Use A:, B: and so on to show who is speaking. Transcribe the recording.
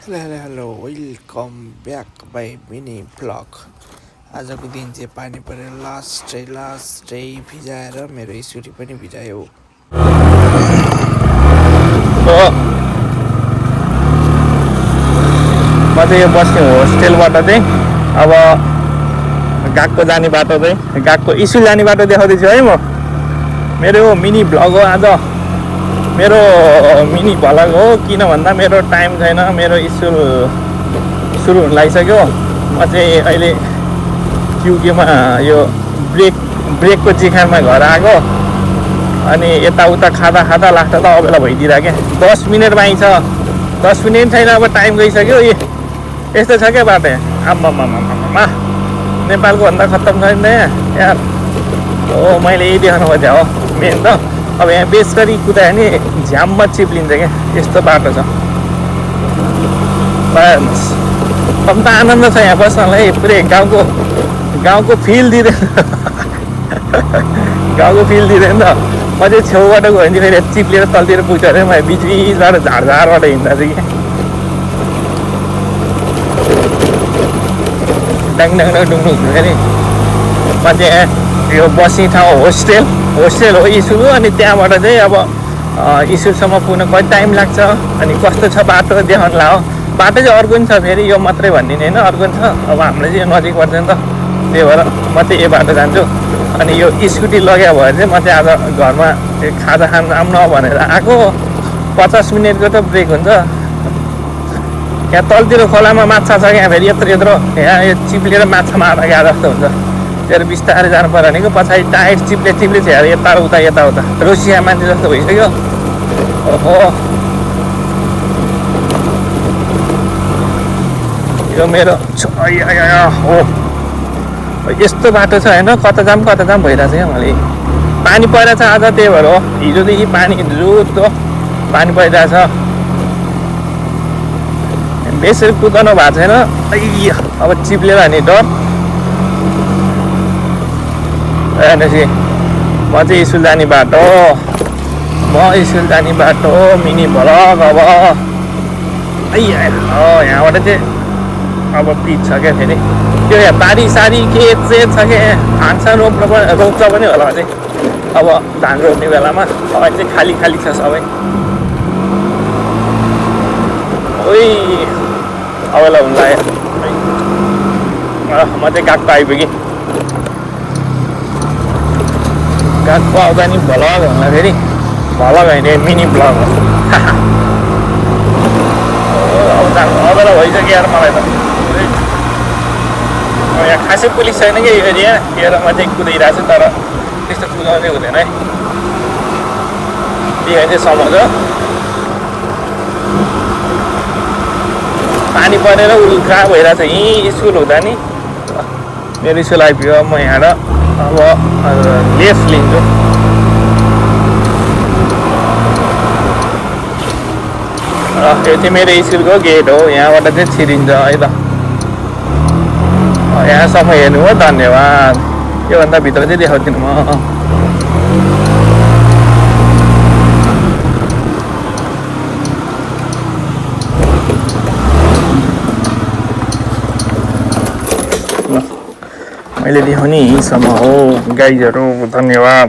A: Hello welcome back by mini blog. आजको दिन चाहिँ पानी परेर लास्टै भिजाएर मेरो स्कुटी पनि भिजायो।
B: म चाहिँ यो बस्ने होस्टेलबाट चाहिँ अब गएको जाने बाटो चाहिँ गएको स्कुल जाने बाटो देखाउँदैछु है। म मेरो मिनी ब्लग हो आज। मेरो मिनी भ्लग हो किन भन्दा मेरो टाइम छैन, मेरो स्कुल सुरु हुन लागिसक्यो। म चाहिँ अहिले क्युकेमा यो ब्रेकको चिखानमा घर आएको अनि यताउता खाँदा खाँदा लाग्दा त अबेला भइदिइरहेको क्या। 10 मिनट बाँकी छ, 10 मिनट छैन, अब टाइम गइसक्यो। यस्तो छ क्या बाटो आम्मामा नेपालको भन्दा खत्तम छैन यार। हो मैले यही देखाउनु खोजेँ हो मेन त। अब यहाँ बेसरी कुदायो भने झ्याममा चिप्लिन्छ क्या, यस्तो बाटो छ। अब त आनन्द छ यहाँ बस्नलाई, पुरै गाउँको फिल दिँदैन गाउँको फिल दिँदैन त। म चाहिँ छेउबाट गयो भने फेरि चिप्लेर तलतिर पुग्छ अरे। म बिचबिचबाट झारझारबाट हिँड्दा चाहिँ कि डाङ डुङडुङ फेरि म चाहिँ यो बस्ने ठाउँ होस्टेल हो स्कुल। अनि त्यहाँबाट चाहिँ अब स्कुलसम्म पुग्न कति टाइम लाग्छ अनि कस्तो छ बाटो देखाउनु ला हो। बाटो चाहिँ अर्को नि छ फेरि, यो मात्रै भनिदिने होइन, अर्को नि छ। अब हाम्रो चाहिँ नजिक पर्छ नि त, त्यही भएर म चाहिँ यो बाटो जान्छु। अनि यो स्कुटी लग्यो भएर चाहिँ म चाहिँ आज घरमा खाजा खान आउन भनेर आएको। 50 मिनटको त ब्रेक हुन्छ। यहाँ तलतिर खोलामा माछा छ क्या फेरि यत्रो यहाँ यो चिप्लेर माछा मार्दा गएको जस्तो हुन्छ। त्यहाँ बिस्तारै जानु पर्यो भनेको पछाडि टायर चिप्ले छ यार, यताउता रोसिया मान्छे जस्तो भइसक्यो। ओहो यो मेरो हो यस्तो बाटो छ होइन, कता जाम भइरहेछ क्या। मैले पानी परिरहेछ आज, त्यही भएर हो हिजोदेखि पानी जुत पानी परिरहेछ। बेसरी कुदाउनु भएको छैन, अब चिप्लेर नि डर। भनेपछि म चाहिँ स्कुल जाने बाटो, मिनी भ्लग। अब यहाँबाट चाहिँ अब पिच छ क्या फेरि, त्यो यहाँ बारी सारी के छ क्या, धान रोप्छ पनि होला चाहिँ। अब धान रोप्ने बेलामा अब चाहिँ खाली छ सबै। अबेला हुन लाग्यो। म चाहिँ गएको आइपुगेँ। गएको आउँदा नि भ्लग होला फेरि, भ्लग होइन मिनी ब्लग हो। अबेला भइसक्यो यार मलाई त। यहाँ खासै पुलिस छैन कि यो एरिया, म चाहिँ कुदाइरहेको छु, तर त्यस्तो कुदाउँदै हुँदैन है। त्यही चाहिँ समझ हो। पानी परेर उल्का भइरहेछ यहीँ स्कुल हुँदा नि। मेरो स्कुल आइपुग्यो, म यहाँबाट अब लेफ्ट लिन्छु। यो चाहिँ मेरो स्कुलको गेट हो, यहाँबाट चाहिँ छिरिन्छ है त। यहाँसम्म हेर्नु हो, धन्यवाद। योभन्दा भित्र चाहिँ देखाउँदिनँ म। मैले देखाउने यहीँसम्म हो गाइजहरू, धन्यवाद।